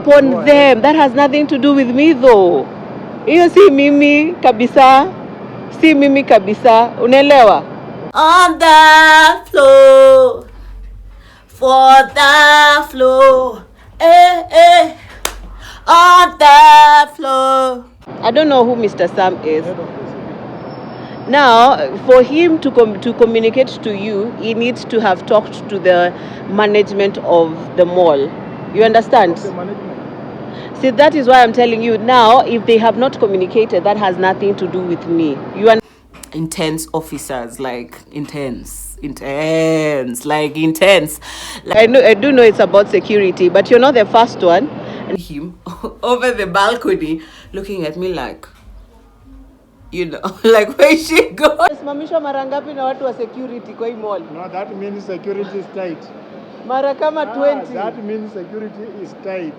upon them. That has nothing to do with me though. Hiyo si mimi kabisa. Si mimi kabisa. Unaelewa? On the floor. For the floor. Eh. On the floor. I don't know who Mr. Sam is. Now, for him to communicate to you, he needs to have talked to the management of the mall. You understand? See, that is why I'm telling you now, if they have not communicated, that has nothing to do with me. You understand? Intense officers, like intense. Like I do know it's about security, but you're not the first one. And him over the balcony looking at me like, you know, like where she go? Simamishwa mara ngapi na watu wa security kwa hii mall? No, that means security is tight. Mara kama 20. That means security is tight.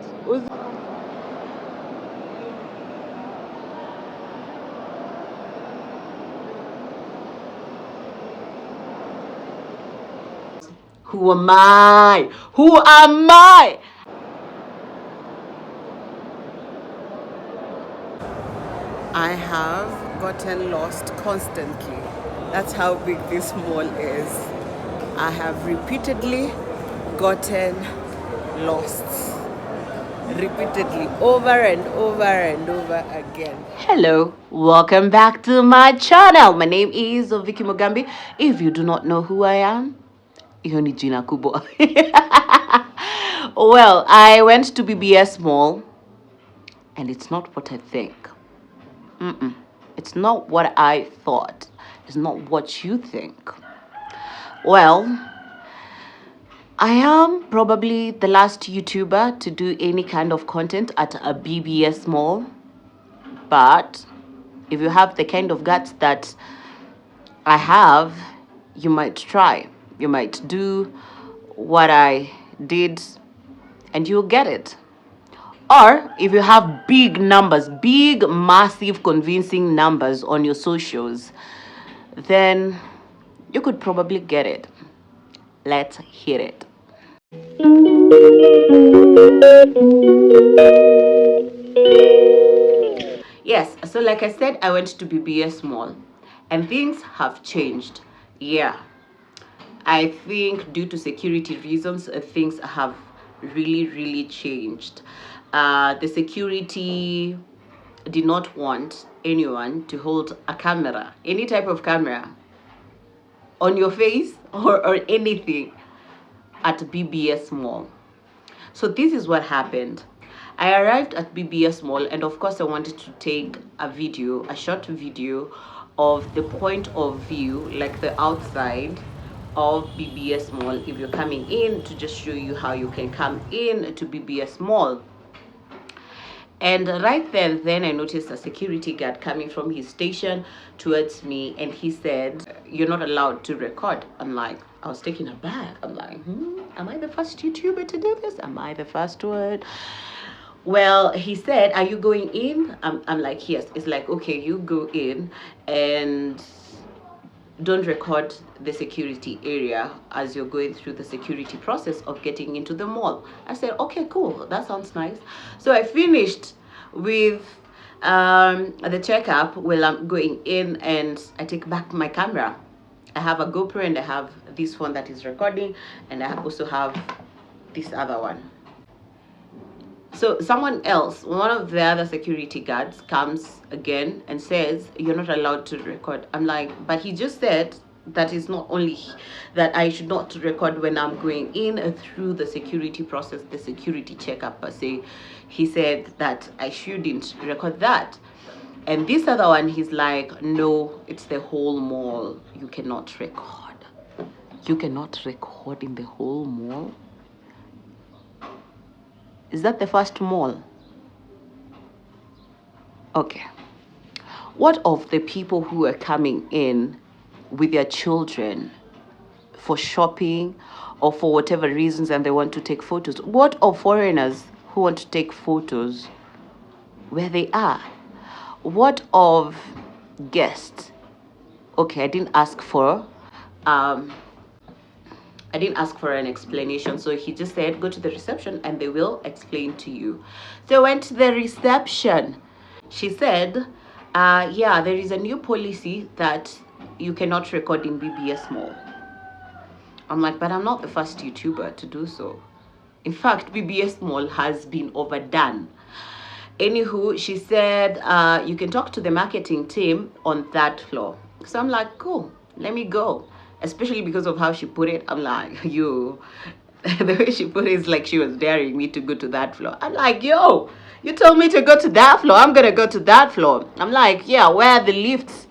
Who am I? Who am I? I have gotten lost constantly. That's how big this mall is. I have repeatedly gotten lost. Repeatedly, over and over again. Hello, welcome back to my channel. My name is Vicky Mugambi. If you do not know who I am, hiyo ni jina kubwa. Well, I went to BBS Mall, and it's not what I think. It's not what I thought. It's not what you think. Well, I am probably the last YouTuber to do any kind of content at a BBS Mall. But if you have the kind of guts that I have, you might try. You might do what I did and you'll get it. Or if you have big numbers, big, massive, convincing numbers on your socials, then you could probably get it. Let's hear it. Yes, so like I said, I went to BBS Mall and things have changed. Yeah, I think due to security reasons, things have really changed. The security did not want anyone to hold a camera, any type of camera, on your face or anything at BBS Mall. So this is what happened. I arrived at BBS Mall and of course I wanted to take a short video of the point of view, like the outside of BBS Mall if you're coming in, to just show you how you can come in to BBS Mall. And right then I noticed a security guard coming from his station towards me, and he said, "You're not allowed to record." I was taken aback. I'm like, am I the first YouTuber to do this? Am I the first one? Well, he said, "Are you going in?" I'm like, "Yes." It's like, "Okay, you go in and don't record the security area as you're going through the security process of getting into the mall." I said, "Okay, cool, that sounds nice." So I finished with the checkup. Well, I'm going in and I take back my camera. I have a GoPro and I have this phone that is recording, and I also have this other one. So someone else, one of the other security guards, comes again and says, "You're not allowed to record." I'm like, "But he just said that is not only that I should not record when I'm going in through the security process, the security checkup per se. He said that I shouldn't record that." And this other one, he's like, "No, it's the whole mall. You cannot record. You cannot record in the whole mall." Is that the first mall? Okay. What of the people who are coming in with their children for shopping or for whatever reasons and they want to take photos? What of foreigners who want to take photos where they are? What of guests? Okay, I didn't ask for I didn't ask for an explanation, so he just said, go to the reception and they will explain to you. So I went to the reception. She said, yeah, there is a new policy that you cannot record in BBS Mall. I'm like, but I'm not the first YouTuber to do so. In fact, BBS Mall has been overdone. Anywho, she said, you can talk to the marketing team on that floor. So I'm like, cool, let me go. Especially because of how she put it. I'm like, yo, the way she put it is like she was daring me to go to that floor. I'm like, yo, you told me to go to that floor. I'm going to go to that floor. I'm like, yeah, where are the lifts?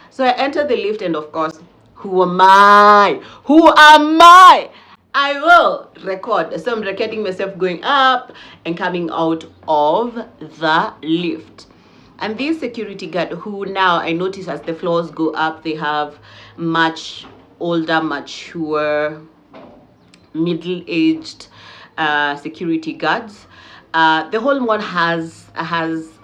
So I entered the lift, and of course, who am I? Who am I? I will record. So I'm recording myself going up and coming out of the lift. And this security guard, who now I notice as the floors go up, they have much older, mature, middle-aged security guards. The whole mall has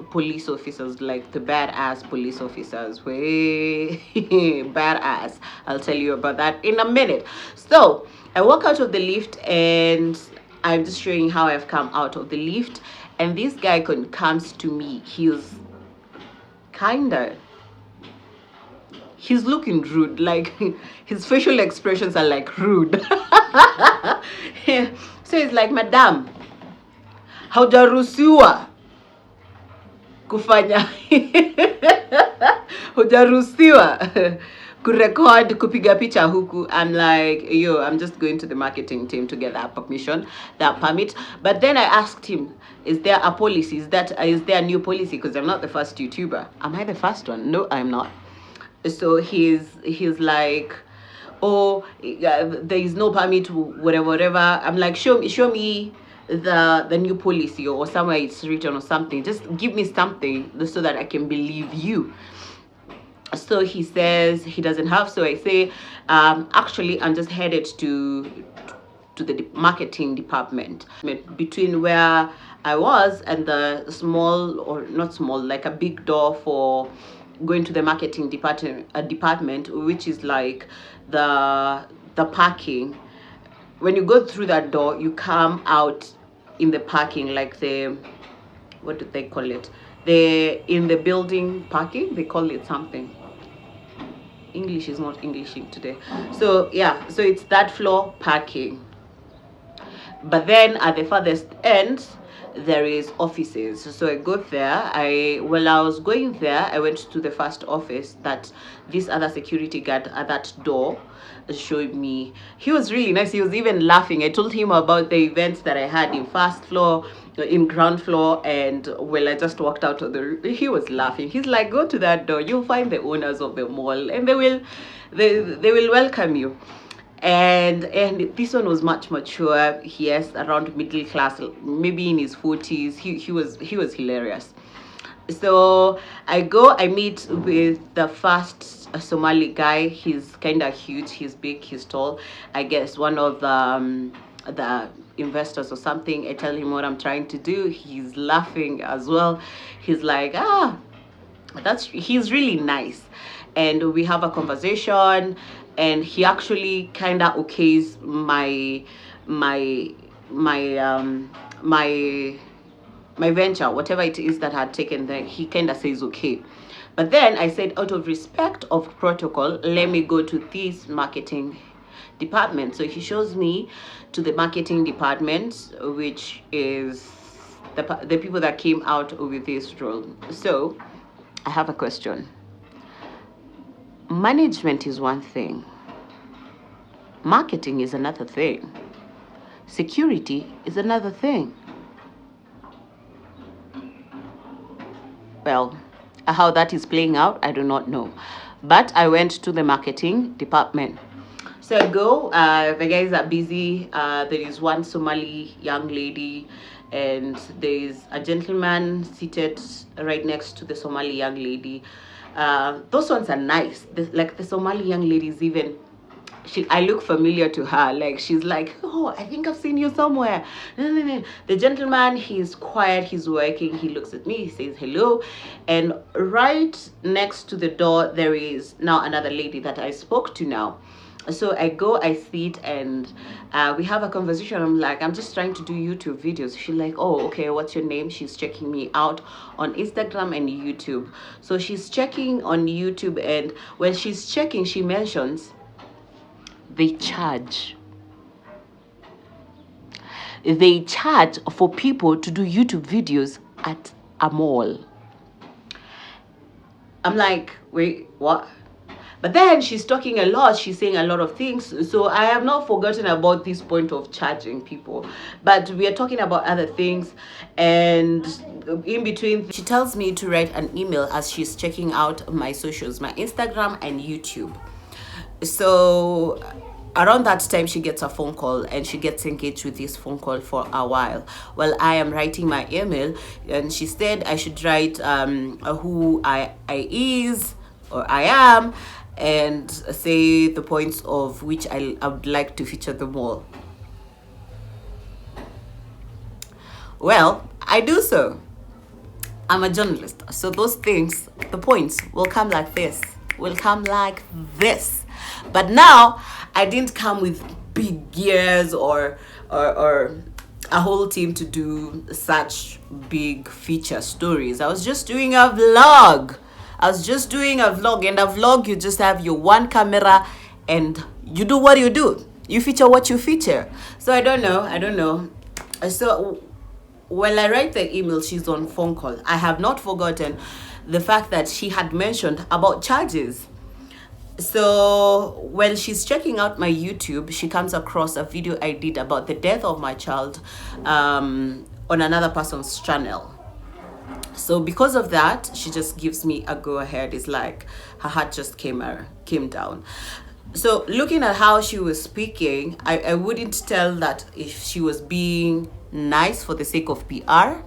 police officers, like the badass police officers, way badass. I'll tell you about that in a minute. So I walk out of the lift, and I'm just showing how I've come out of the lift, and this guy comes to me. He's looking rude, like his facial expressions are like rude. So he's like, madam, haujaruhusiwa kufanya hujaruhusiwa kurecord, kupiga picha huku. I'm like, yo, I'm just going to the marketing team to get that permit. But then I asked him, is there a policy? Is there a new policy? Because I'm not the first YouTuber. Am I the first one? No, I'm not. So he's like, oh, there is no permit, whatever. I'm like, show me the new policy, or somewhere it's written or something. Just give me something so that I can believe you. So he says he doesn't have. So I say, actually, I'm just headed to the marketing department. Between where I was and the small, or not small, like a big door for going to the marketing department, which is like the parking. When you go through that door, you come out in the parking, like the, what do they call it? In the building parking, they call it something. English is not Englishing today. So yeah, so it's that floor parking. But then at the farthest end, there is offices. So I go there. While I was going there, I went to the first office that this other security guard at that door showed me. He was really nice. He was even laughing. I told him about the events that I had in first floor, in ground floor, and well, I just walked out of he was laughing. He's like, go to that door, you'll find the owners of the mall, and they will welcome you. And this one was much mature. Yes, around middle class, maybe in his 40s. He was hilarious. So I meet with the first Somali guy. He's kind of huge, he's big, he's tall. I guess one of the investors or something. I tell him what I'm trying to do. He's laughing as well. He's like, he's really nice. And we have a conversation, and he actually kind of okays my venture, whatever it is that I had taken there. He kind of says okay. But then I said, out of respect of protocol, let me go to this marketing department. So he shows me to the marketing department, which is the people that came out with this role. So I have a question. Management is one thing. Marketing is another thing. Security is another thing. Well, how that is playing out, I do not know. But I went to the marketing department. So I go, the guys are busy. There is one Somali young lady, and there is a gentleman seated right next to the Somali young lady. Those ones are nice. Like the Somali young ladies, even I look familiar to her. Like she's like, oh, I think I've seen you somewhere. No. The gentleman, he's quiet, he's working. He looks at me, he says hello, and right next to the door there is now another lady that I spoke to now. So I go, I sit, and we have a conversation. I'm like, I'm just trying to do YouTube videos. She's like, oh, okay, what's your name? She's checking me out on Instagram and YouTube. So she's checking on YouTube, and when she's checking, she mentions they charge. They charge for people to do YouTube videos at a mall. I'm like, wait, what? But then she's talking a lot. She's saying a lot of things. So I have not forgotten about this point of charging people. But we are talking about other things. And in between, she tells me to write an email as she's checking out my socials, my Instagram and YouTube. So around that time, she gets a phone call and she gets engaged with this phone call for a while. Well, I am writing my email, and she said I should write who I is or I am, and say the points of which I would like to feature them all. Well, I do so. I'm a journalist, so those things, the points will come like this. But now I didn't come with big gears or a whole team to do such big feature stories. I was just doing a vlog. And a vlog, you just have your one camera and you do what you do. You feature what you feature. So I don't know. So while I write the email, she's on phone call. I have not forgotten the fact that she had mentioned about charges. So when she's checking out my YouTube, she comes across a video I did about the death of my child on another person's channel. So because of that, she just gives me a go ahead. It's like her heart just came down. So looking at how she was speaking, I wouldn't tell that if she was being nice for the sake of PR,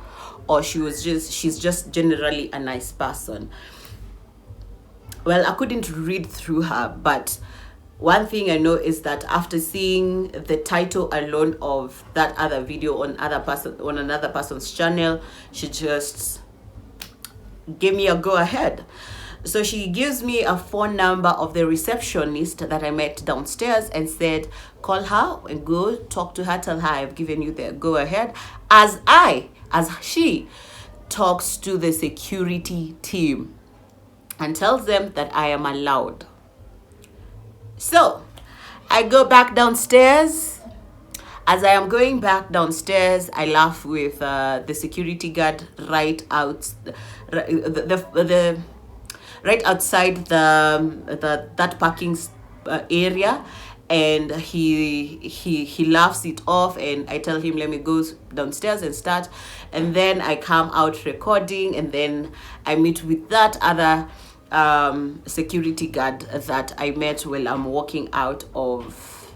or she's just generally a nice person. Well, I couldn't read through her, but one thing I know is that after seeing the title alone of that other video on another person's channel, she just gave me a go ahead. So she gives me a phone number of the receptionist that I met downstairs and said, call her and go talk to her, tell her I've given you the go ahead, as she talks to the security team and tells them that I am allowed. So I go back downstairs. As I am going back downstairs, I laugh with the security guard right outside that parking area, and he laughs it off, and I tell him, let me go downstairs and start. And then I come out recording, and then I meet with that other security guard that I met while I'm walking out of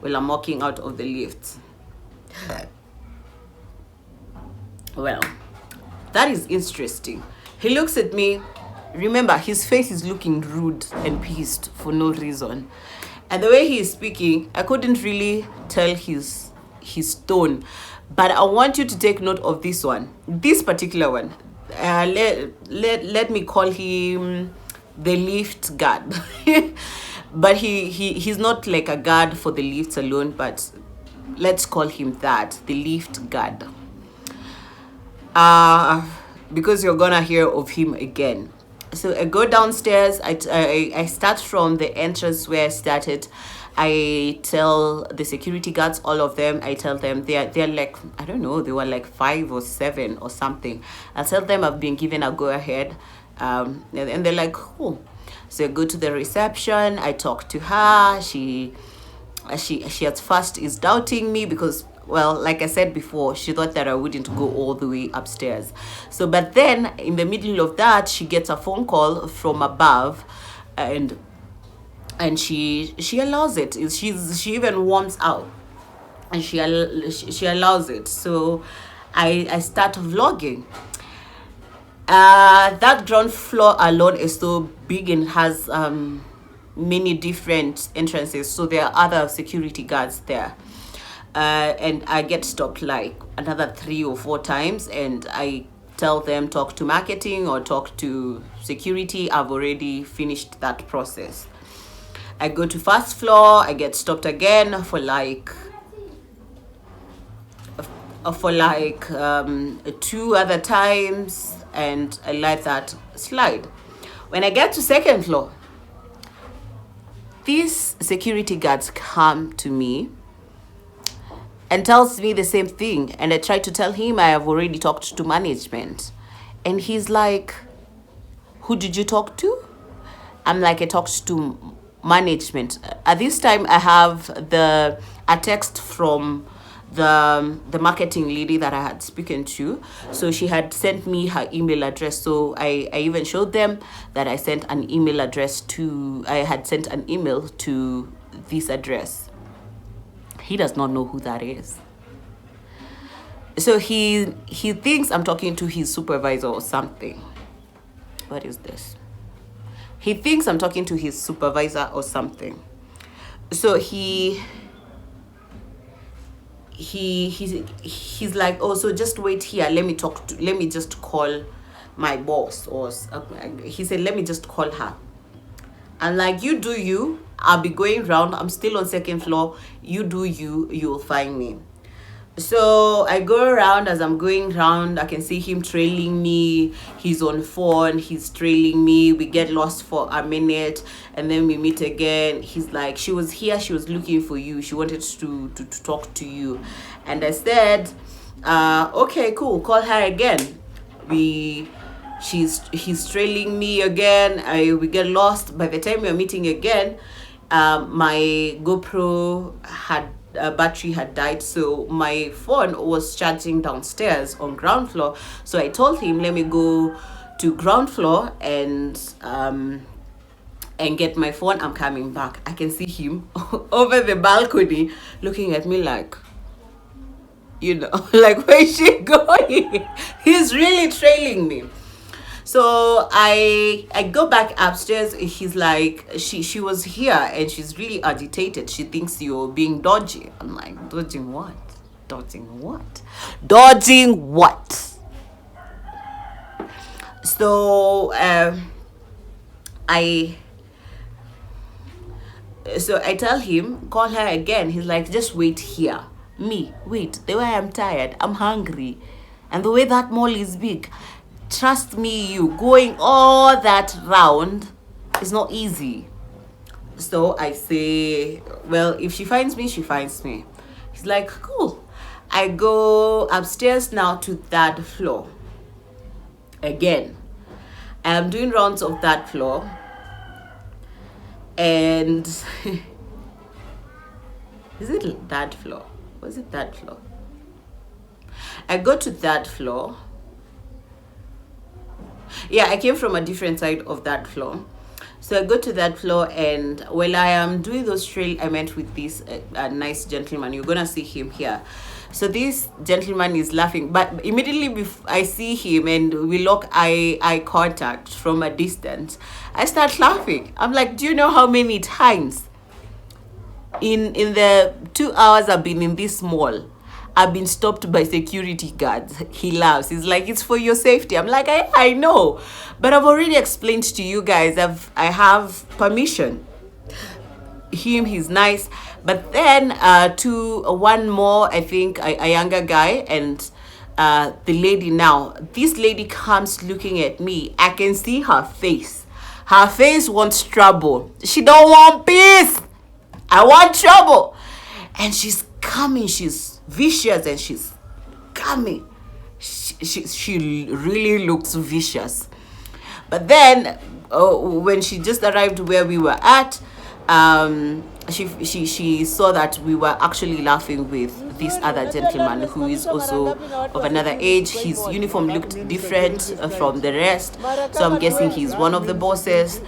the lift. Well, that is interesting. He looks at me. Remember, his face is looking rude and pissed for no reason. And the way he is speaking, I couldn't really tell his tone. But I want you to take note of this one. This particular one. Let me call him the lift guard. But he's not like a guard for the lifts alone, but let's call him that, the lift guard. Because you're gonna hear of him again. So I go downstairs. I start from the entrance where I started. I tell the security guards, all of them, I tell them they're like, I don't know, they were like 5 or 7 or something. I tell them I've been given a go ahead, and they're like, cool. So I go to the reception. I talk to her. She at first is doubting me because, well, like I said before, she thought that I wouldn't go all the way upstairs. So, but then in the middle of that, she gets a phone call from above, and she allows it. She even warms out, and she allows it. So I start vlogging. That ground floor alone is so big and has many different entrances, so there are other security guards there, and I get stopped like another 3 or 4 times, and I tell them talk to marketing or talk to security. I've already finished that process. I go to first floor, I get stopped again for like two other times, and I let that slide. When I get to second floor, these security guards come to me and tells me the same thing, and I try to tell him I have already talked to management, and he's like, who did you talk to? I'm like, I talked to management. At this time I have a text from the marketing lady that I had spoken to. So she had sent me her email address. So I even showed them that I had sent an email to this address. He does not know who that is. So he thinks I'm talking to his supervisor or something. What is this? He thinks I'm talking to his supervisor or something. So he's like, oh, so just wait here. Let me just call my boss. Or he said, let me just call her. I'm like, you do you. I'll be going round. I'm still on second floor. You do you. You'll find me. So I go around. As I'm going round, I can see him trailing me. He's on phone. He's trailing me. We get lost for a minute, and then we meet again. He's like, she was here. She was looking for you. She wanted to talk to you. And I said, okay, cool. Call her again. He's trailing me again. We get lost. By the time we're meeting again, my GoPro battery had died, so my phone was charging downstairs on ground floor. So I told him, let me go to ground floor and get my phone. I'm coming back. I can see him over the balcony looking at me like, like, where is she going? He's really trailing me. So I go back upstairs. He's like, she was here and she's really agitated. She thinks you're being dodgy. I'm like, dodging what? Dodging what? Dodging what? So I tell him, call her again. He's like, just wait here. Me, wait. The way I'm tired, I'm hungry, and the way that mall is big. Trust me, you going all that round is not easy. So I say, well, if she finds me, she finds me. He's like, cool. I go upstairs now to third floor. Again, I'm doing rounds of that floor. And is it that floor? Was it that floor? I go to that floor. Yeah, I came from a different side of that floor. So I go to that floor, and while I am doing those trail, I met with this nice gentleman. You're gonna see him here. So this gentleman is laughing, but immediately I see him and we lock eye contact from a distance, I start laughing. I'm like, do you know how many times in the 2 hours I've been in this mall, I've been stopped by security guards? He laughs. He's like, it's for your safety. I'm like, I know, but I've already explained to you guys. I have permission. He's nice. But then to one more, I think a younger guy, and the lady. Now this lady comes looking at me. I can see her face. Her face wants trouble. She don't want peace. I want trouble. And she's coming. She's vicious, and she's coming. She really looks vicious. But then when she just arrived where we were at, she saw that we were actually laughing with this other gentleman who is also of another age. His uniform looked different from the rest, so I'm guessing he's one of the bosses.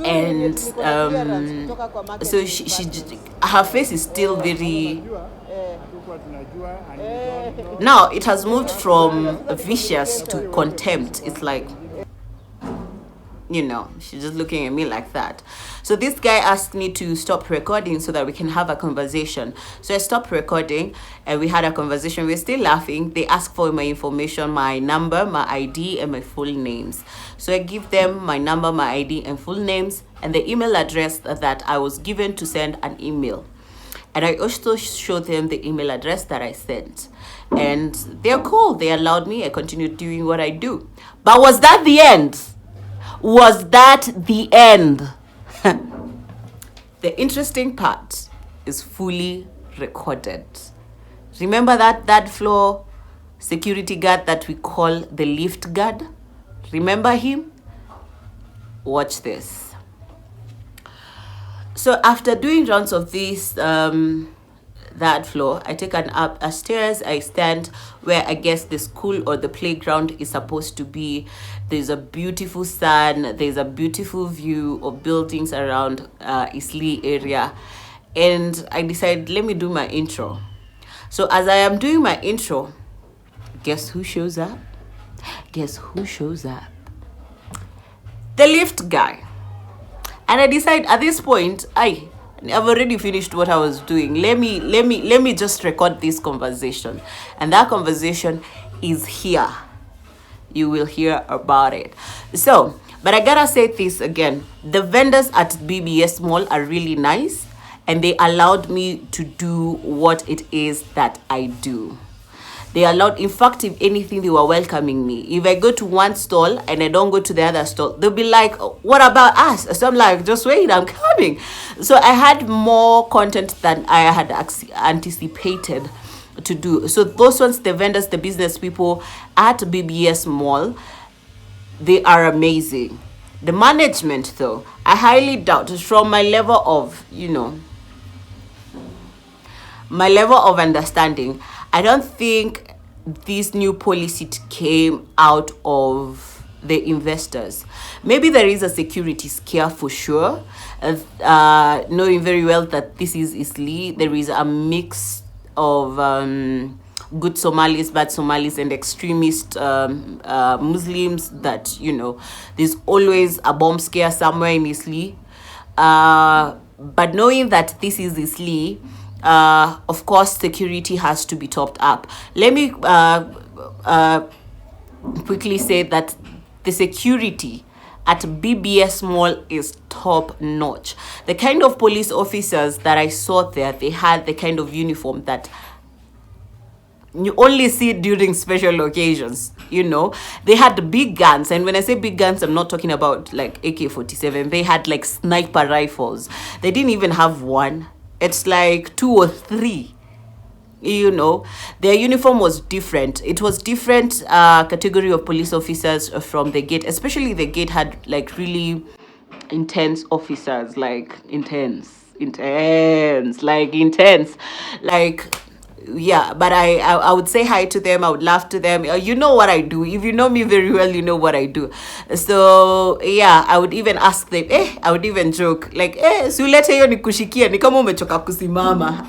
And so her face is still very. Now it has moved from vicious to contempt. It's like, she's just looking at me like that. So this guy asked me to stop recording so that we can have a conversation. So I stopped recording and we had a conversation. We're still laughing. They asked for my information, my number, my ID, and my full names. So I give them my number, my ID, and full names, and the email address that I was given to send an email. And I also showed them the email address that I sent. And they're cool. They allowed me. I continued doing what I do. But was that the end? Was that the end? The interesting part is fully recorded. Remember that floor security guard that we call the lift guard? Remember him? Watch this. So after doing rounds of this that floor, I take an up a stairs. I stand where I guess the school or the playground is supposed to be. There's a beautiful sun. There's a beautiful view of buildings around EASTLEIGH area, and I decided, let me do my intro. So as I am doing my intro, guess who shows up? Guess who shows up? The lift guy. And I decide at this point, I've already finished what I was doing. Let me just record this conversation. And that conversation is here. You will hear about it. So, but I gotta say this again. The vendors at BBS Mall are really nice, and they allowed me to do what it is that I do. They allowed, in fact, if anything, they were welcoming me. If I go to one stall and I don't go to the other stall, they'll be like, what about us? So I'm like, just wait, I'm coming. So I had more content than I had anticipated to do. So those ones, the vendors, the business people at BBS Mall, they are amazing. The management, though, I highly doubt, from my level of, my level of understanding, I don't think this new policy came out of the investors. Maybe there is a security scare for sure, knowing very well that this is EASTLEIGH. There is a mix of good Somalis, bad Somalis, and extremist Muslims that, there's always a bomb scare somewhere in EASTLEIGH. But knowing that this is EASTLEIGH, of course, security has to be topped up. Let me quickly say that the security at BBS Mall is top notch. The kind of police officers that I saw there, they had the kind of uniform that you only see during special occasions. They had big guns, and when I say big guns, I'm not talking about like AK-47. They had like sniper rifles. They didn't even have one. It's like 2 or 3. Their uniform was different. It was different category of police officers from the gate. Especially the gate had like really intense officers, like intense. Yeah, but I would say hi to them. I would laugh to them. You know what I do. If you know me very well, you know what I do. So yeah, I would even ask them. I would even joke like, si ulete hiyo nikushikia ni kama umechoka kusimama.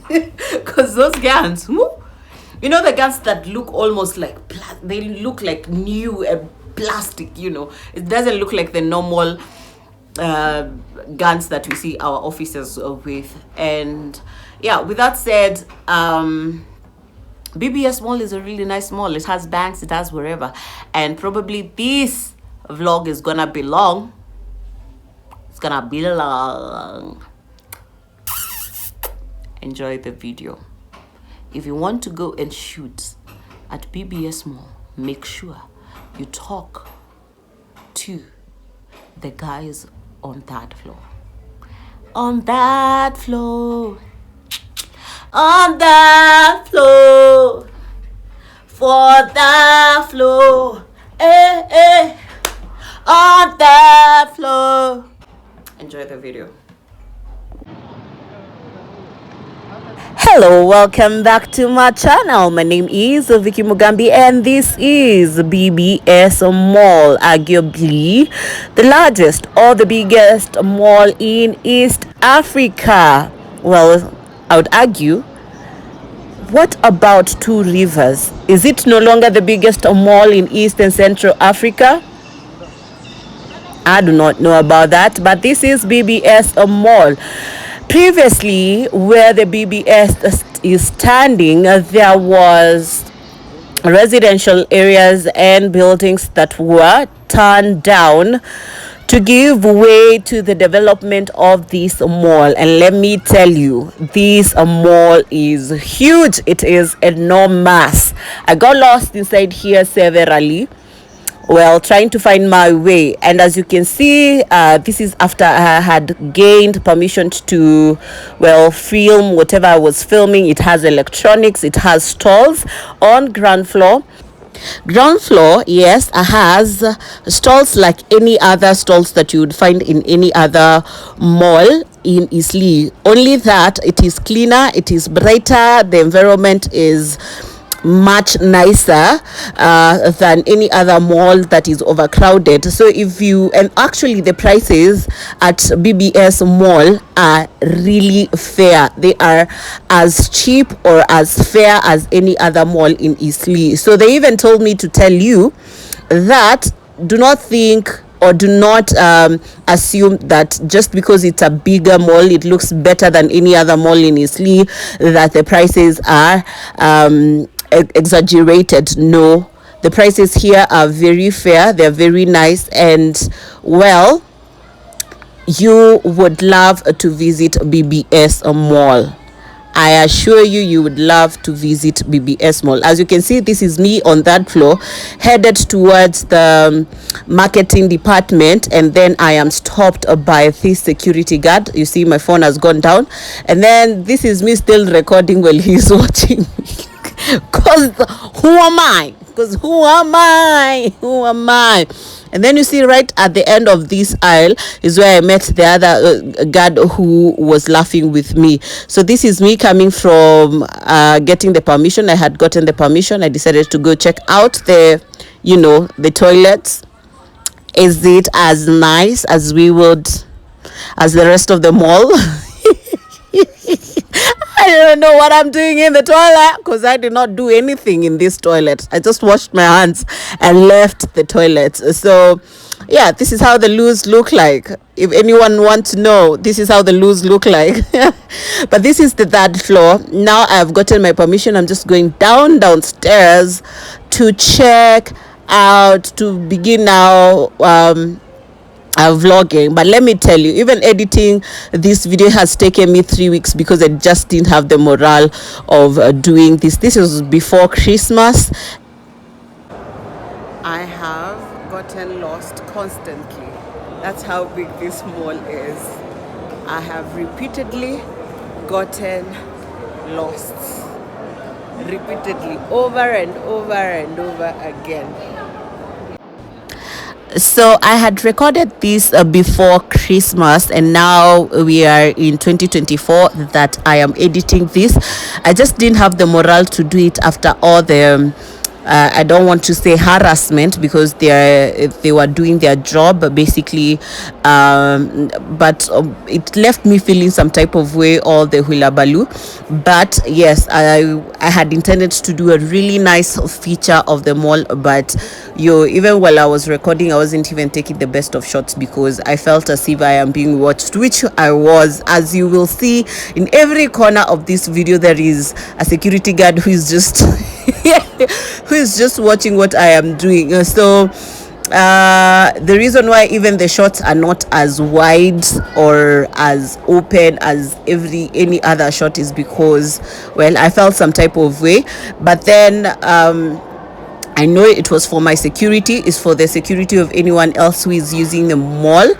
Because those guns, the guns that look almost like they look like new and plastic. It doesn't look like the normal guns that we see our officers with. And yeah, with that said, BBS Mall is a really nice mall. It has banks, it has wherever. And probably this vlog is gonna be long. It's gonna be long. Enjoy the video. If you want to go and shoot at BBS Mall, make sure you talk to the guys on that floor. On that floor. On that floor, for that floor, on that floor. Enjoy the video. Hello, welcome back to my channel. My name is Vicky Mugambi and this is BBS Mall, arguably the largest or the biggest mall in East Africa. Well, I would argue, what about Two Rivers? Is it no longer the biggest mall in East and Central Africa? I do not know about that, but this is BBS Mall. Previously, where the BBS is standing, there was residential areas and buildings that were torn down to give way to the development of this mall. And let me tell you, this mall is huge. It is enormous. I got lost inside here severally, well, trying to find my way. And as you can see, this is after I had gained permission to, well, film whatever I was filming. It has electronics, it has stalls on ground floor. Ground floor, yes, has stalls like any other stalls that you would find in any other mall in EASTLEIGH. Only that it is cleaner, it is brighter, the environment is much nicer than any other mall that is overcrowded. So if you, and actually the prices at BBS mall are really fair. They are as cheap or as fair as any other mall in EASTLEIGH. So they even told me to tell you that do not think or do not assume that just because it's a bigger mall, it looks better than any other mall in EASTLEIGH, that the prices are exaggerated. No, the prices here are very fair, they're very nice, and well, you would love to visit BBS mall. I assure you, you would love to visit BBS mall. As you can see, this is me on that floor, headed towards the marketing department, and then I am stopped by this security guard. You see, my phone has gone down, and then this is me still recording while he's watching. Because who am I? Because who am I? Who am I? And then you see right at the end of this aisle is where I met the other guard who was laughing with me. So this is me coming from getting the permission. I had gotten the permission. I decided to go check out the, you know, the toilets. Is it as nice as we would, as the rest of the mall? I don't know what I'm doing in the toilet because I did not do anything in this toilet. I just washed my hands and left the toilet. So yeah, this is how the loos look like. If anyone wants to know, this is how the loos look like. But this is the third floor. Now I've gotten my permission. I'm just going downstairs to check out, to begin now vlogging. But let me tell you, even editing this video has taken me 3 weeks because I just didn't have the morale of doing this. This was before Christmas. I have gotten lost constantly. That's how big this mall is. I have repeatedly gotten lost, repeatedly, over and over and over again. So I had recorded this before Christmas, and now we are in 2024 that I am editing this. I just didn't have the morale to do it after all the I don't want to say harassment because they were doing their job basically, but it left me feeling some type of way, all the hullabaloo. But yes, I had intended to do a really nice feature of the mall, but even while I was recording, I wasn't even taking the best of shots because I felt as if I am being watched, which I was. As you will see in every corner of this video, there is a security guard who is just who is just watching what I am doing. So the reason why even the shots are not as wide or as open as any other shot is because, well, I felt some type of way. But then I know it was for my security, it's for the security of anyone else who is using the mall.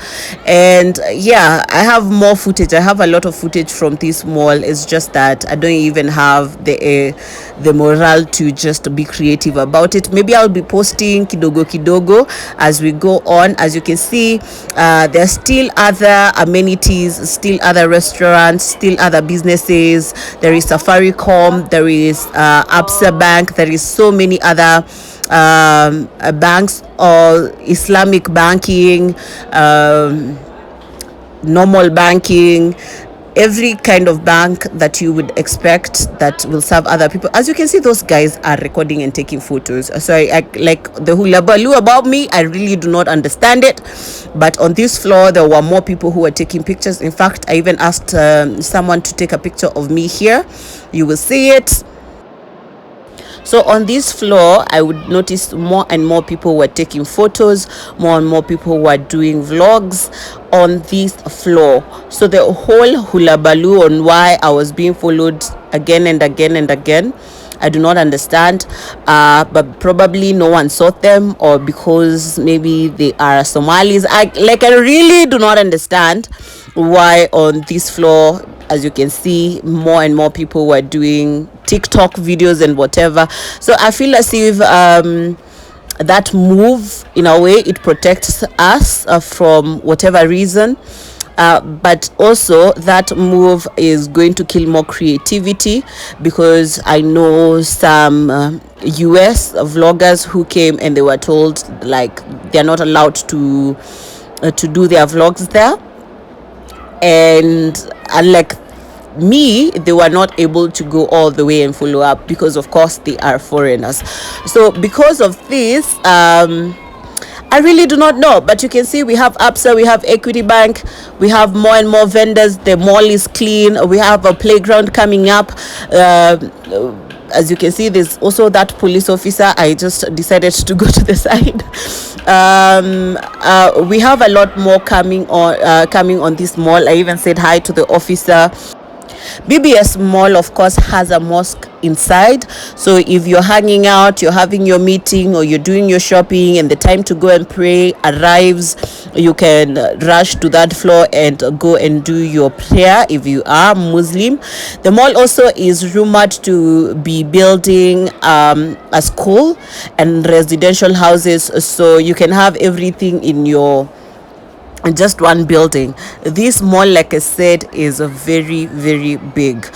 And yeah, I have more footage. I have a lot of footage from this mall. It's just that I don't even have the morale to just be creative about it. Maybe I'll be posting kidogo as we go on. As you can see, there's still other amenities, still other restaurants, still other businesses. There is Safaricom, there is Absa Bank, there is so many other banks, or Islamic banking, normal banking, every kind of bank that you would expect that will serve other people. As you can see, those guys are recording and taking photos. So I like the hula baloo about me, I really do not understand it. But on this floor there were more people who were taking pictures. In fact, I even asked someone to take a picture of me here. You will see it. So on this floor, I would notice more and more people were taking photos, more and more people were doing vlogs on this floor. So the whole hula baloo on why I was being followed again and again and again, I do not understand, but probably no one saw them, or because maybe they are Somalis. I really do not understand why on this floor, as you can see, more and more people were doing TikTok videos and whatever. So I feel as if that move, in a way, it protects us from whatever reason. But also that move is going to kill more creativity, because I know some US vloggers who came and they were told like they're not allowed to do their vlogs there, and unlike me, they were not able to go all the way and follow up because of course they are foreigners. So because of this, I really do not know, but you can see we have Absa, we have Equity Bank, we have more and more vendors. The mall is clean. We have a playground coming up. As you can see, there's also that police officer. I just decided to go to the side. We have a lot more coming on this mall. I even said hi to the officer. BBS Mall, of course, has a mosque inside. So if you're hanging out, you're having your meeting, or you're doing your shopping, and the time to go and pray arrives, you can rush to that floor and go and do your prayer if you are Muslim. The mall also is rumored to be building a school and residential houses, so you can have everything in just one building. This mall, like I said, is very, very big.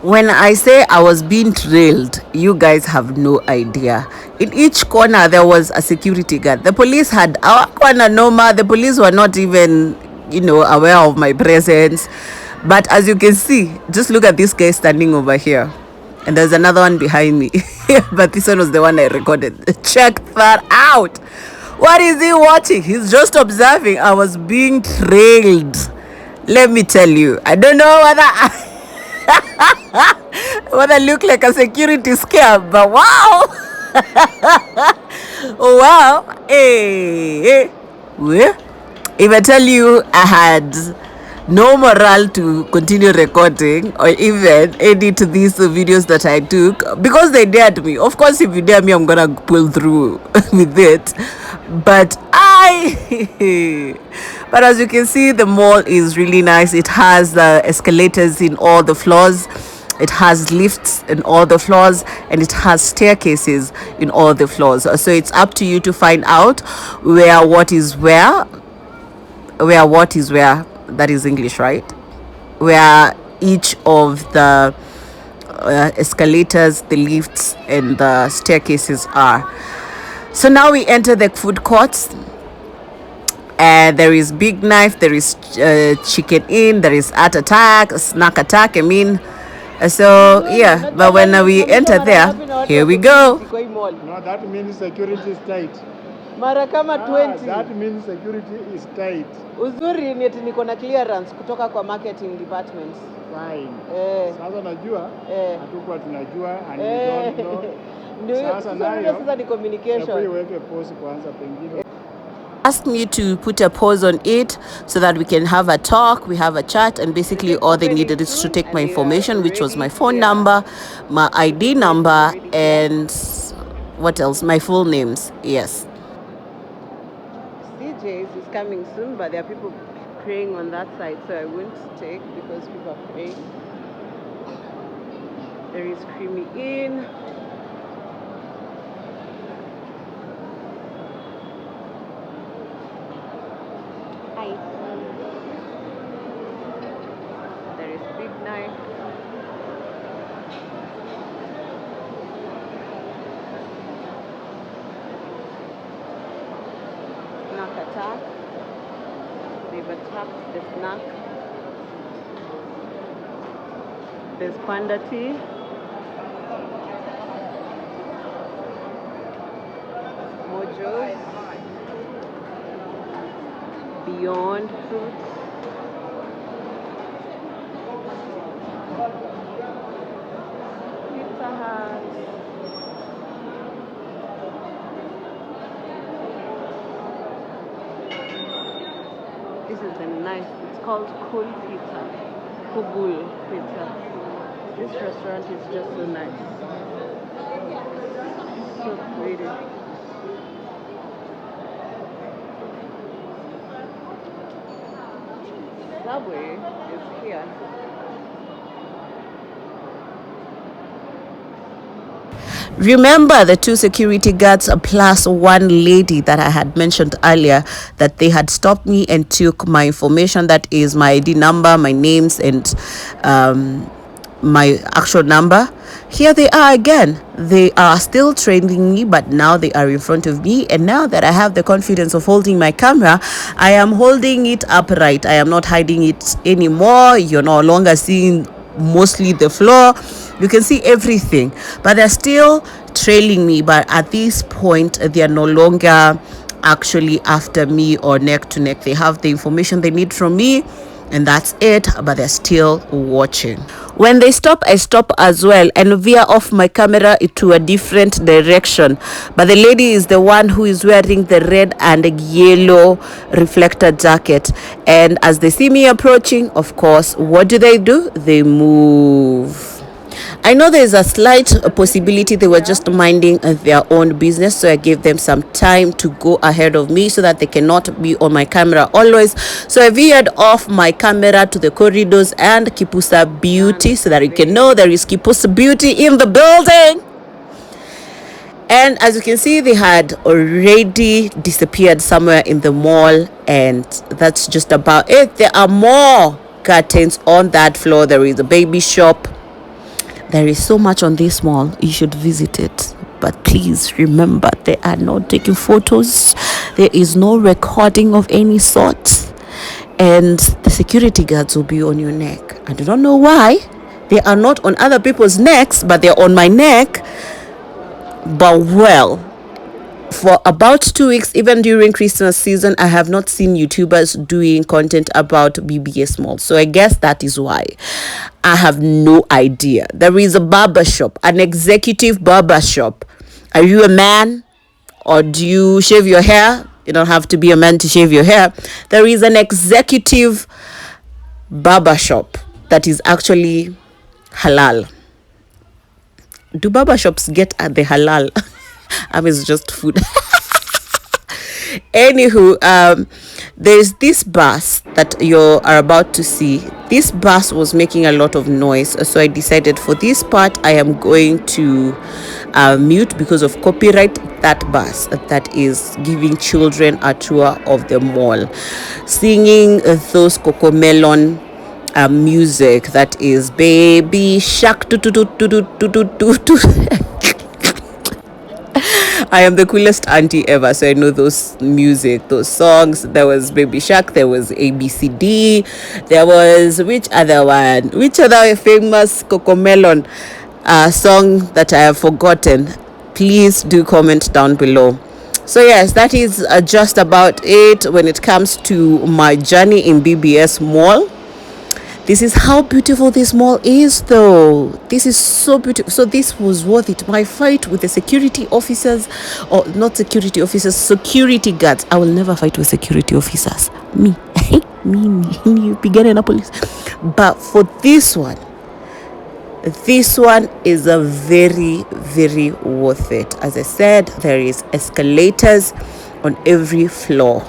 When I say I was being trailed, you guys have no idea. In each corner there was a security guard. The police had our corner normal. The police were not even, aware of my presence. But as you can see, just look at this guy standing over here. And there's another one behind me. But this one was the one I recorded. Check that out. What is he watching? He's just observing. I was being trailed. Let me tell you. I don't know whether I look like a security scam, but wow. Oh, wow. Hey. If I tell you I had no morale to continue recording or even edit these videos that I took, because they dared me. Of course, if you dare me, I'm gonna pull through with it. But but as you can see, the mall is really nice. It has escalators in all the floors. It has lifts in all the floors, and it has staircases in all the floors. So it's up to you to find out where what is where. That is English, right? Where each of the escalators, the lifts, and the staircases are. So now we enter the food courts. There is Big Knife, there is Chicken Inn, there is Art Attack, Snack Attack, I mean. So yeah, but when we enter there, here we go. No, that means security is tight. Mara kama 20. That means security is tight. Uzuri ni eti niko na clearance kutoka kwa marketing department. Fine. Sasa najua, hatukuwa tunajua and we don't know. Sasa nayo, sasa ni communication. Iweke pause kwanza pengine. Asked me to put a pause on it so that we can have a talk, we have a chat, and basically all they needed is to take my information, which was my phone number, my ID number, and what else? My full names. Yes. CJ's is coming soon, but there are people praying on that side, so I won't take because people are praying. There is Creamy Inn. Hi. There is Big Knife. Snack Attack. They've attacked the snack. There's Panda Tea. Mojo's. Beyond Fruits. Pizza Hut. This is a nice, it's called Cool Pizza. Kugul Pizza. This restaurant is just so nice. So pretty. Subway is here. Remember the two security guards plus one lady that I had mentioned earlier, that they had stopped me and took my information, that is my ID number, my names, and my actual number. Here they are again. They are still training me, but now they are in front of me. And now that I have the confidence of holding my camera, I am holding it upright. I am not hiding it anymore. You're no longer seeing mostly the floor. You can see everything, but they're still trailing me. But at this point, they are no longer actually after me or neck to neck. They have the information they need from me, and that's it, but they're still watching. When they stop, I stop as well and veer off my camera to a different direction. But the lady is the one who is wearing the red and yellow reflector jacket. And as they see me approaching, of course, what do? They move. I know there's a slight possibility they were just minding their own business, so I gave them some time to go ahead of me so that they cannot be on my camera always. So I veered off my camera to the corridors and Kipusa Beauty so that you can know there is Kipusa Beauty in the building. And as you can see, they had already disappeared somewhere in the mall, and that's just about it. There are more curtains on that floor. There is a baby shop. There is so much on this mall. You should visit it. But please remember, they are not taking photos. There is no recording of any sort. And the security guards will be on your neck. I don't know why. They are not on other people's necks, but they're on my neck. But well, for about 2 weeks, even during Christmas season, I have not seen YouTubers doing content about BBS Mall. So I guess that is why. I have no idea. There is a barber shop, an executive barber shop. Are you a man or do you shave your hair? You don't have to be a man to shave your hair. There is an executive barber shop that is actually halal. Do barber shops get at the halal? I mean, it's just food. Anywho, there's this bus that you are about to see. This bus was making a lot of noise, so I decided for this part I am going to mute because of copyright that bus that is giving children a tour of the mall, singing those Cocomelon music that is Baby Shark. I am the coolest auntie ever, so I know those music, those songs. There was Baby Shark, there was ABCD, there was which other famous Cocomelon song that I have forgotten? Please do comment down below. So yes, that is just about it when it comes to my journey in BBS Mall. This is how beautiful this mall is, though. This is so beautiful. So this was worth it. My fight with the security officers, or not security officers, security guards. I will never fight with security officers. Me, me, beginning a police. But for this one is a very, very worth it. As I said, there is escalators on every floor.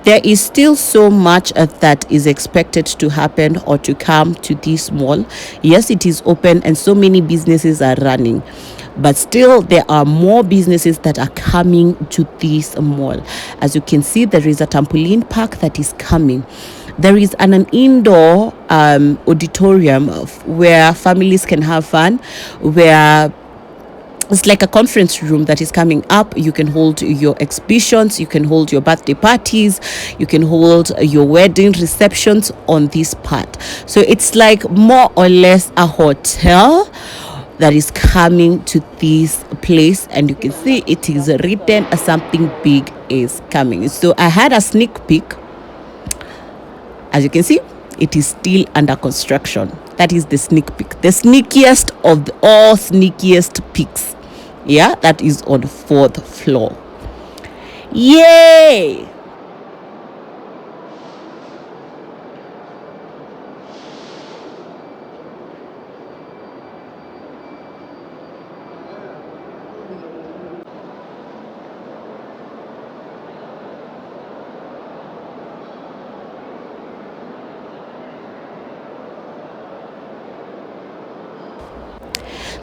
there is still so much that is expected to happen or to come to this mall. Yes, it is open and so many businesses are running, but still there are more businesses that are coming to this mall. As you can see, there is a trampoline park that is coming. There is an indoor auditorium where families can have fun, where it's like a conference room that is coming up. You can hold your exhibitions, you can hold your birthday parties, you can hold your wedding receptions on this part. So it's like more or less a hotel that is coming to this place, and you can see it is written as something big is coming. So I had a sneak peek. As you can see, it is still under construction. That is the sneak peek, the sneakiest of all sneakiest peaks. Yeah, that is on the 4th floor. Yay!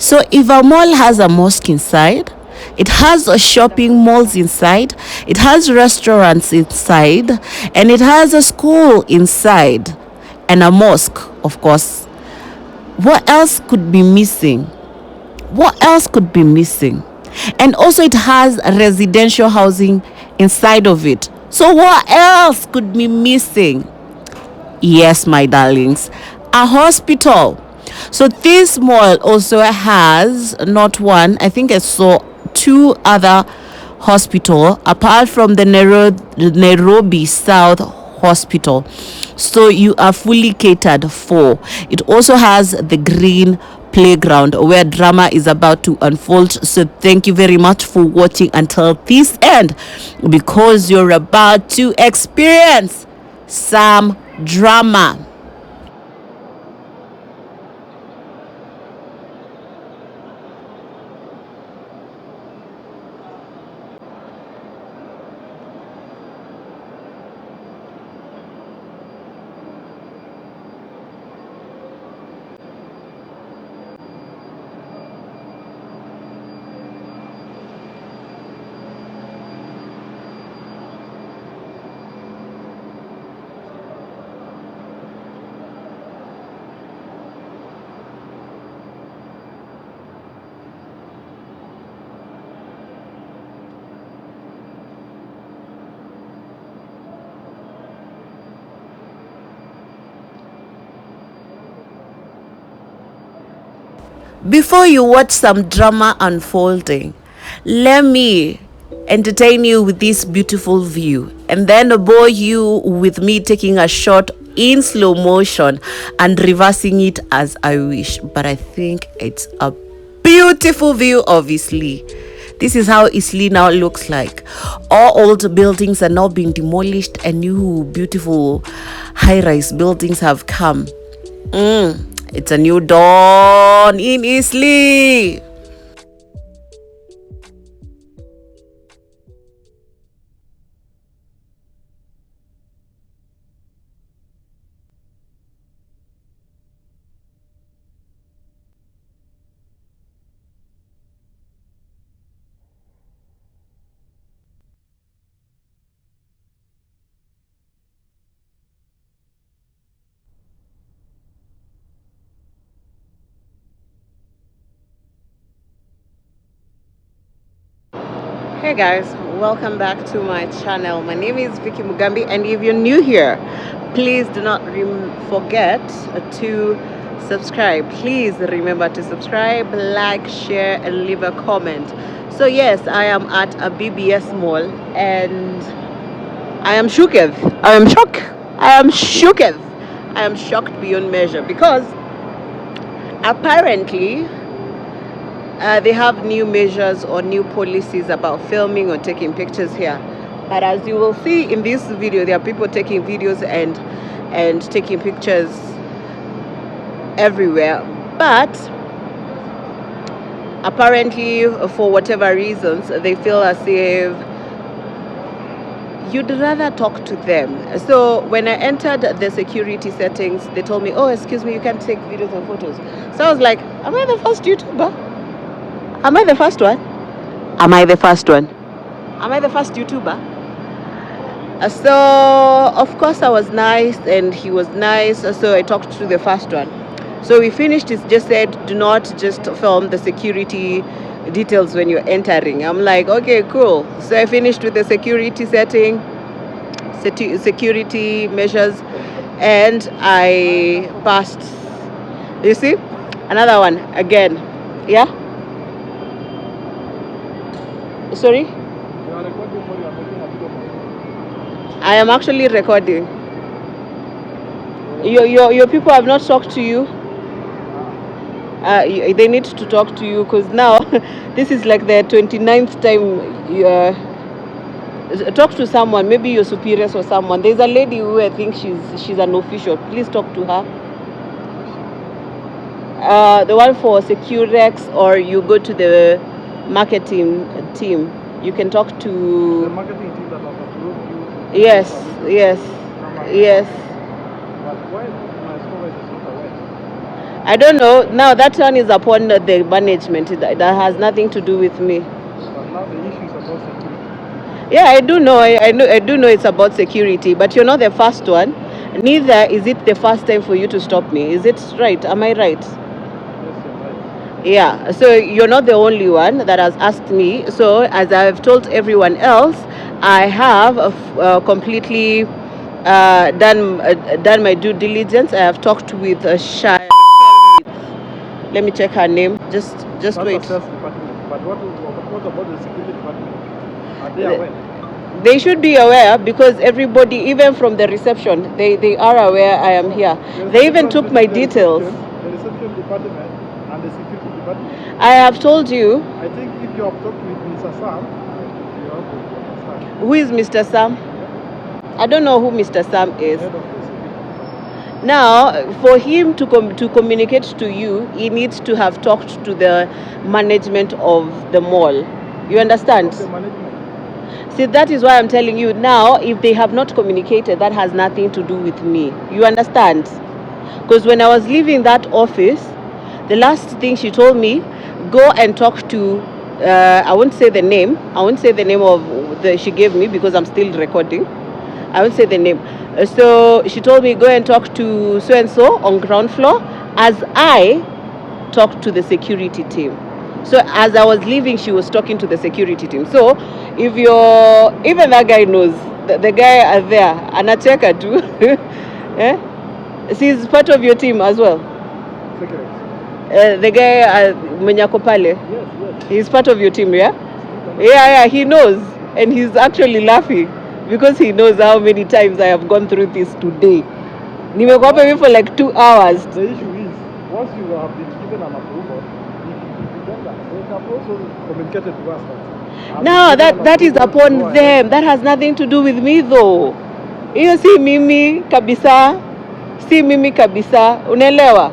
So if a mall has a mosque inside, it has a shopping malls inside, it has restaurants inside, and it has a school inside, and a mosque, of course. What else could be missing? What else could be missing? And also it has residential housing inside of it. So what else could be missing? Yes, my darlings, a hospital. So this mall also has not one, I think I saw 2 other hospital apart from the Nairobi South Hospital. So you are fully catered for. It also has the green playground where drama is about to unfold. So thank you very much for watching until this end, because you're about to experience some drama. Before you watch some drama unfolding, let me entertain you with this beautiful view and then bore you with me taking a shot in slow motion and reversing it as I wish. But I think it's a beautiful view of Eastleigh. This is how Eastleigh now looks like. All old buildings are now being demolished and new beautiful high-rise buildings have come. It's a new dawn in Eastleigh. Hey guys, welcome back to my channel. My name is Vicky Mugambi, and if you're new here, please do not forget to subscribe. Please remember to subscribe, like, share, and leave a comment. So yes, I am at a BBS mall, and I am shooketh. I am shocked. I am shooketh. I am shocked beyond measure, because apparently they have new measures or new policies about filming or taking pictures here. But as you will see in this video, there are people taking videos and taking pictures everywhere. But apparently, for whatever reasons, they feel as if you'd rather talk to them. So when I entered the security settings, they told me, oh, excuse me, you can't take videos and photos. So I was like, am I the first YouTuber? Am I the first one? Am I the first one? Am I the first YouTuber? So of course I was nice and he was nice. So I talked to the first one. So we finished. It just said, do not just film the security details when you're entering. I'm like, okay, cool. So I finished with the security setting, security measures, and I passed. You see, another one again. Yeah. Sorry. I am actually recording. Your people have not talked to you. They need to talk to you because now this is like the 29th time you talk to someone, maybe your superiors or someone. There's a lady who I think she's an official. Please talk to her. The one for Securex, or you go to the marketing team. You can talk to The marketing team that has approved you. yes. But why my supervisor is not aware? I don't know. Now that one is upon the management. That has nothing to do with me. But now the issue is about security. Yeah, I do know. I do know it's about security, but you're not the first one. Neither is it the first time for you to stop me. Is it right? Am I right? Yes, you're right. Yeah. So you're not the only one that has asked me. So as I've told everyone else, I have completely done my due diligence. I have talked with let me check her name. Just That's wait. the sales department. But what about the security department? Are they aware? They should be aware because everybody, even from the reception, they are aware I am here. They even took my details. The reception department and the security department. I have told you. I think if you have talked with Mr. Sam, you have to understand. Who is Mr. Sam? I don't know who Mr. Sam is. Head of the security department. Now, for him to communicate to you, he needs to have talked to the management of the mall. You understand? The management. See, that is why I'm telling you now, if they have not communicated, that has nothing to do with me. You understand? Because when I was leaving that office, the last thing she told me, go and talk to, I won't say the name. I won't say the name of she gave me because I'm still recording. I won't say the name. So she told me, go and talk to so-and-so on ground floor as I talked to the security team. So as I was leaving, she was talking to the security team. So if even that guy knows, the guy there, anacheka too. Eh? She's part of your team as well. The guy mwenye ako pale. Yes. He's part of your team, yeah? Yeah, he knows. And he's actually laughing because he knows how many times I have gone through this today. Nimekuwa hapa for like 2 hours. The issue is, once you have been given an approval, they have also communicated to us that. No, that is upon them. That has nothing to do with me though. Hiyo si mimi kabisa. Si mimi kabisa. Unaelewa?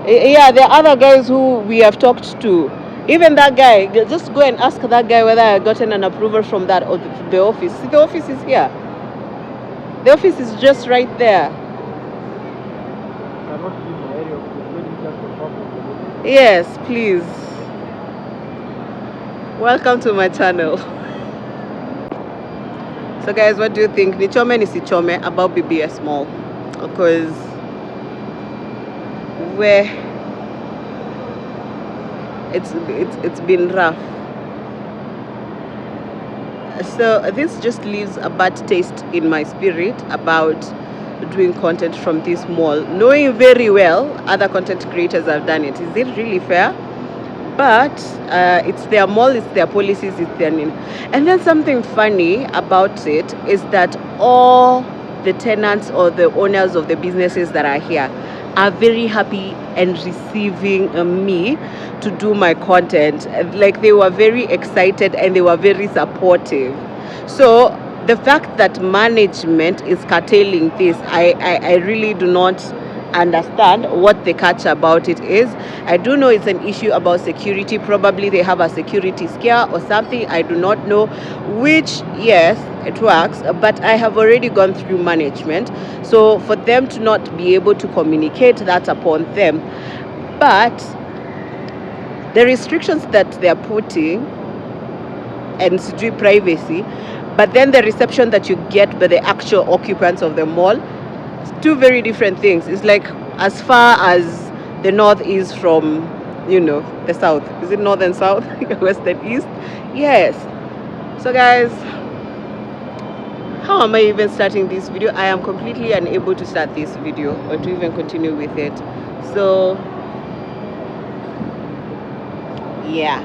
Yeah, there are other guys who we have talked to. Even that guy, just go and ask that guy whether I gotten an approval from that or the office. See, the office is here. The office is just right there. Yes, please. Welcome to my channel. So guys, what do you think? Nichome ni sichome about BBS Mall? Because where it's been rough. So this just leaves a bad taste in my spirit about doing content from this mall, knowing very well other content creators have done it. Is it really fair? But it's their mall, it's their policies, it's their name. And then something funny about it is that all the tenants or the owners of the businesses that are here are very happy and receiving me to do my content. Like, they were very excited and they were very supportive. So the fact that management is curtailing this, I really do not understand what the catch about it is. I do know it's an issue about security. Probably they have a security scare or something. I do not know, which, yes, it works, but I have already gone through management. So for them to not be able to communicate, that's upon them. But the restrictions that they're putting and do privacy, but then the reception that you get by the actual occupants of the mall, it's two very different things. It's like as far as the north is from, the south. Is it north and south? West and east? Yes. So guys, how am I even starting this video? I am completely unable to start this video or to even continue with it. So yeah,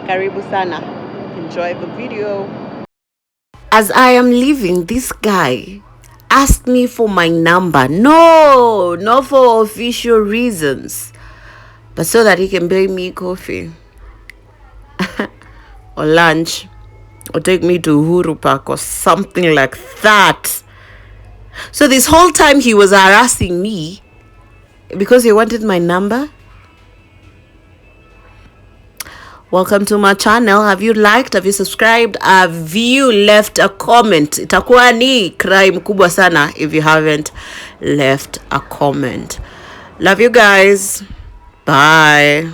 karibu sana, enjoy the video. As I am leaving, this guy asked me for my number. No, not for official reasons, but so that he can buy me coffee or lunch or take me to Uhuru Park or something like that. So this whole time he was harassing me because he wanted my number. Welcome to my channel. Have you liked? Have you subscribed? Have you left a comment? Itakuwa ni crime kubwa sana if you haven't left a comment. Love you guys. Bye.